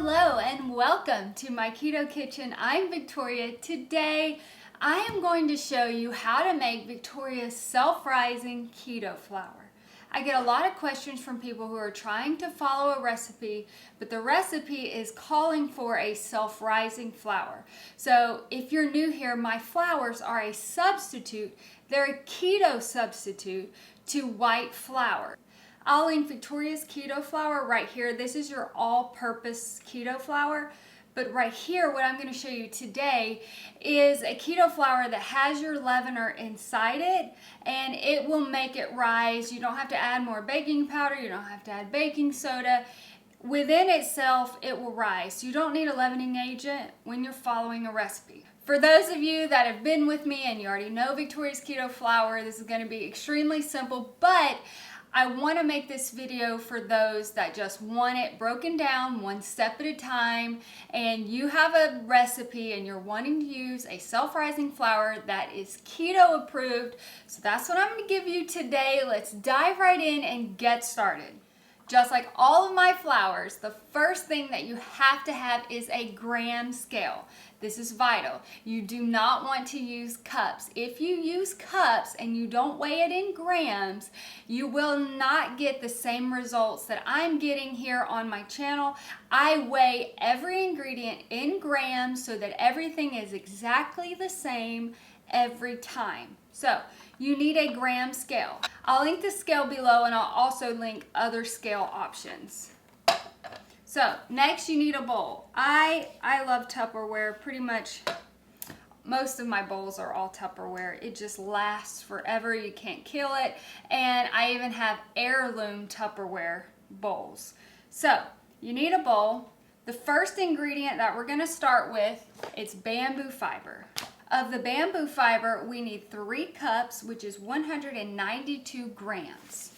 Hello and welcome to my Keto Kitchen. I'm Victoria. Today I am going to show you how to make Victoria's self-rising keto flour. I get a lot of questions from people who are trying to follow a recipe, but the recipe is calling for a self-rising flour. So if you're new here, my flours are a substitute. They're a keto substitute to white flour. I'll link Victoria's keto flour right here. This is your all-purpose keto flour. But right here, what I'm going to show you today is a keto flour that has your leavener inside it, and it will make it rise. You don't have to add more baking powder. You don't have to add baking soda. Within itself, it will rise. You don't need a leavening agent when you're following a recipe. For those of you that have been with me and you already know Victoria's keto flour, this is going to be extremely simple, but I want to make this video for those that just want it broken down one step at a time, and you have a recipe and you're wanting to use a self-rising flour that is keto approved. So that's what I'm going to give you today. Let's dive right in and get started. Just like all of my flours, the first thing that you have to have is a gram scale. This is vital. You do not want to use cups. If you use cups and you don't weigh it in grams, you will not get the same results that I'm getting here on my channel. I weigh every ingredient in grams so that everything is exactly the same every time. So you need a gram scale. I'll link the scale below, and I'll also link other scale options. So next you need a bowl. I love Tupperware. Pretty much most of my bowls are all Tupperware. It just lasts forever. You can't kill it. And I even have heirloom Tupperware bowls. So you need a bowl. The first ingredient that we're going to start with is bamboo fiber. Of the bamboo fiber, we need 3 cups, which is 192 grams.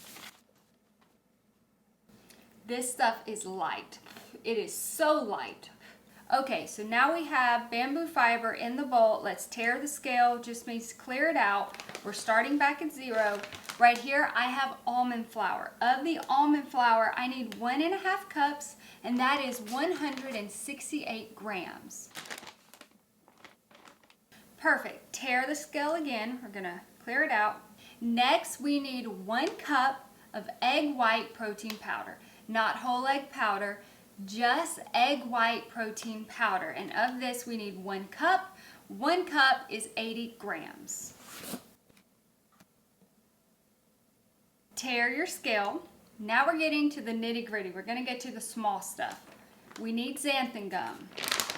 This stuff is light. It is so light. Okay, so now we have bamboo fiber in the bowl. Let's tear the scale, just means clear it out. We're starting back at 0. Right here, I have almond flour. Of the almond flour, I need 1.5 cups, and that is 168 grams. Perfect. Tear the scale again. We're going to clear it out. Next, we need 1 cup of egg white protein powder. Not whole egg powder, just egg white protein powder. And of this, we need 1 cup. 1 cup is 80 grams. Tear your scale. Now we're getting to the nitty-gritty. We're going to get to the small stuff. We need xanthan gum.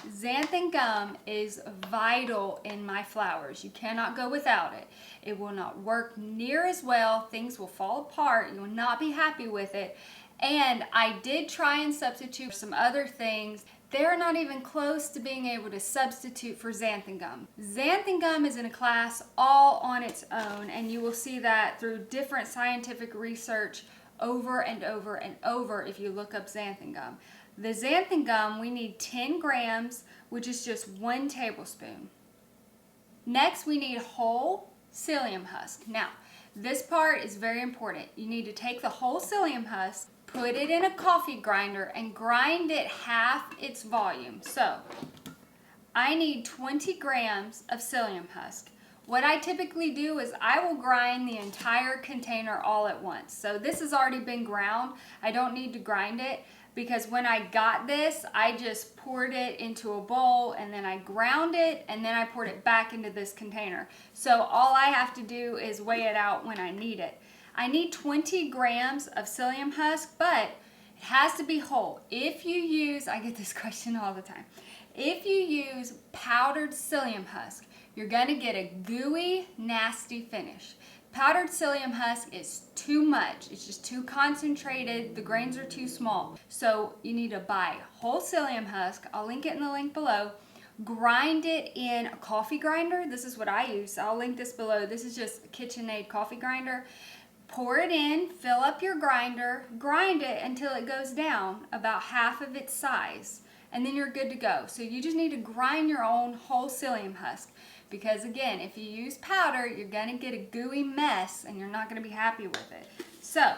Xanthan gum is vital in my flours. You cannot go without it. It will not work near as well. Things will fall apart. You will not be happy with it. And I did try and substitute some other things. They're not even close to being able to substitute for xanthan gum. Xanthan gum is in a class all on its own, and you will see that through different scientific research over and over and over if you look up xanthan gum. The xanthan gum, we need 10 grams, which is just 1 tablespoon. Next, we need whole psyllium husk. Now, this part is very important. You need to take the whole psyllium husk, put it in a coffee grinder, and grind it half its volume. So, I need 20 grams of psyllium husk. What I typically do is I will grind the entire container all at once. So this has already been ground. I don't need to grind it, because when I got this, I just poured it into a bowl and then I ground it and then I poured it back into this container. So all I have to do is weigh it out when I need it. I need 20 grams of psyllium husk, but it has to be whole. If you use, I get this question all the time, if you use powdered psyllium husk, you're going to get a gooey, nasty finish. Powdered psyllium husk is too much. It's just too concentrated. The grains are too small. So you need to buy whole psyllium husk. I'll link it in the link below. Grind it in a coffee grinder. This is what I use. I'll link this below. This is just a KitchenAid coffee grinder. Pour it in, fill up your grinder, grind it until it goes down about half of its size, and then you're good to go. So you just need to grind your own whole psyllium husk. Because again, if you use powder, you're going to get a gooey mess and you're not going to be happy with it. So,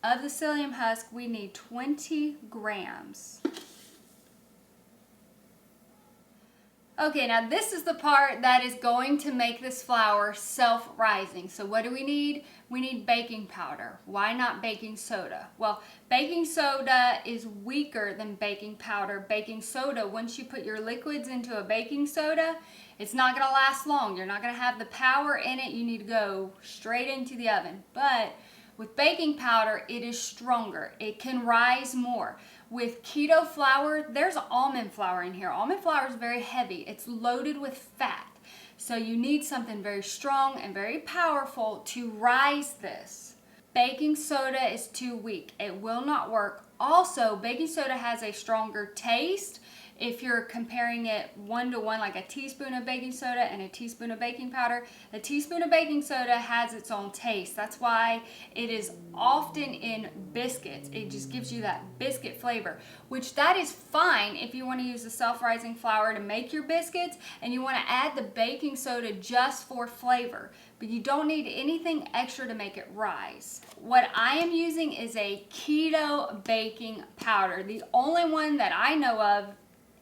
of the psyllium husk, we need 20 grams. Okay, now this is the part that is going to make this flour self-rising. So what do we need? We need baking powder. Why not baking soda? Well, baking soda is weaker than baking powder. Baking soda, once you put your liquids into a baking soda, it's not going to last long. You're not going to have the power in it. You need to go straight into the oven. But with baking powder, it is stronger. It can rise more. With keto flour, there's almond flour in here. Almond flour is very heavy. It's loaded with fat. So you need something very strong and very powerful to rise this. Baking soda is too weak. It will not work. Also, baking soda has a stronger taste. If you're comparing it 1 to 1, like a teaspoon of baking soda and a teaspoon of baking powder, a teaspoon of baking soda has its own taste. That's why it is often in biscuits. It just gives you that biscuit flavor, which that is fine if you want to use the self-rising flour to make your biscuits and you want to add the baking soda just for flavor. But you don't need anything extra to make it rise. What I am using is a keto baking powder, the only one that I know of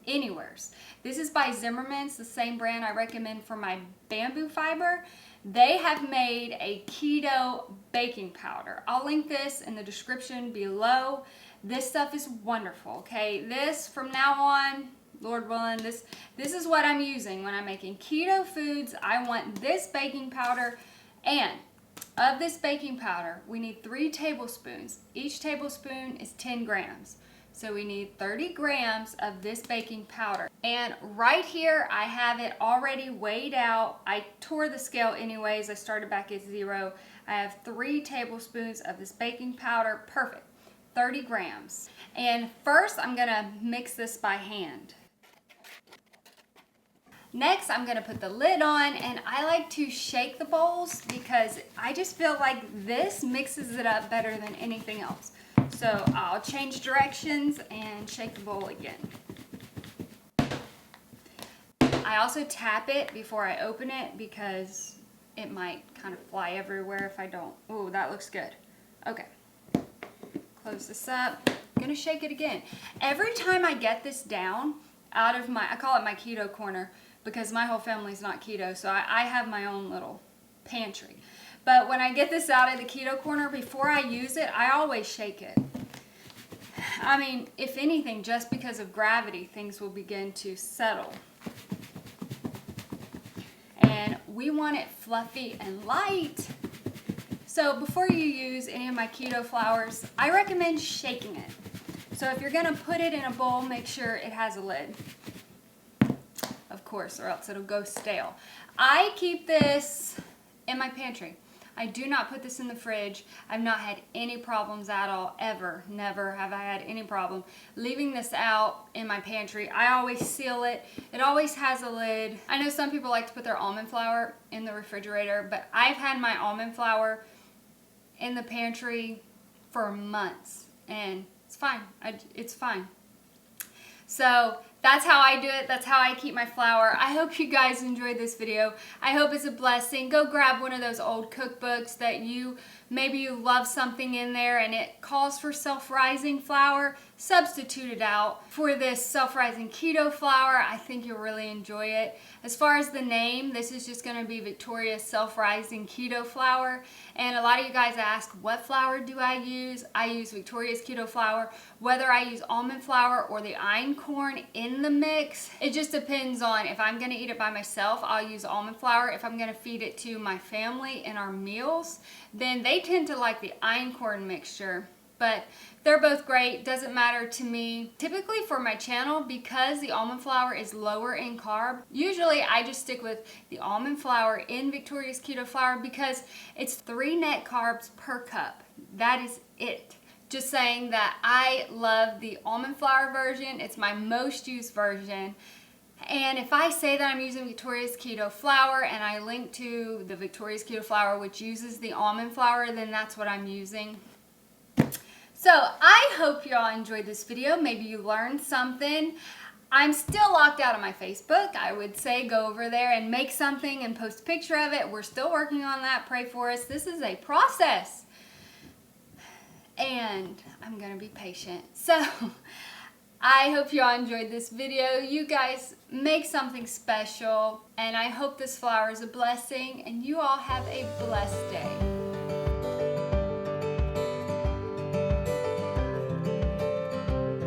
anywheres. This is by Zimmerman's, the same brand I recommend for my bamboo fiber. They have made a keto baking powder. I'll link this in the description below. This stuff is wonderful, okay? This, from now on, Lord willing, this is what I'm using when I'm making keto foods. I want this baking powder, and of this baking powder, we need 3 tablespoons. Each tablespoon is 10 grams. So we need 30 grams of this baking powder. And right here, I have it already weighed out. I tore the scale anyways. I started back at 0. I have 3 tablespoons of this baking powder. Perfect. 30 grams. And first, I'm gonna mix this by hand. Next, I'm gonna put the lid on, and I like to shake the bowls because I just feel like this mixes it up better than anything else. So I'll change directions and shake the bowl again. I also tap it before I open it because it might kind of fly everywhere if I don't. Ooh, that looks good. Okay, close this up. I'm gonna shake it again. Every time I get this down out of I call it my keto corner because my whole family's not keto, so I have my own little pantry. But when I get this out of the keto corner, before I use it, I always shake it. I mean, if anything, just because of gravity, things will begin to settle. And we want it fluffy and light. So before you use any of my keto flours, I recommend shaking it. So if you're gonna put it in a bowl, make sure it has a lid. Of course, or else it'll go stale. I keep this in my pantry. I do not put this in the fridge. I've not had any problems at all, ever. Never have I had any problem leaving this out in my pantry. I always seal it. It always has a lid. I know some people like to put their almond flour in the refrigerator, but I've had my almond flour in the pantry for months, and it's fine. It's fine. So that's how I do it. That's how I keep my flour. I hope you guys enjoyed this video. I hope it's a blessing. Go grab one of those old cookbooks that maybe you love something in there and it calls for self-rising flour. Substitute it out for this self-rising keto flour. I think you'll really enjoy it. As far as the name, this is just going to be Victoria's Self-Rising Keto Flour. And a lot of you guys ask, what flour do I use? I use Victoria's Keto Flour. Whether I use almond flour or the einkorn in the mix, it just depends on if I'm going to eat it by myself, I'll use almond flour. If I'm going to feed it to my family in our meals, then they tend to like the einkorn mixture. But they're both great, doesn't matter to me. Typically for my channel, because the almond flour is lower in carb, usually I just stick with the almond flour in Victoria's Keto Flour because it's 3 net carbs per cup. That is it. Just saying that I love the almond flour version. It's my most used version. And if I say that I'm using Victoria's Keto Flour and I link to the Victoria's Keto Flour which uses the almond flour, then that's what I'm using. So I hope y'all enjoyed this video. Maybe you learned something. I'm still locked out of my Facebook. I would say go over there and make something and post a picture of it. We're still working on that. Pray for us. This is a process. And I'm going to be patient. So I hope you all enjoyed this video. You guys make something special, and I hope this flour is a blessing, and you all have a blessed day.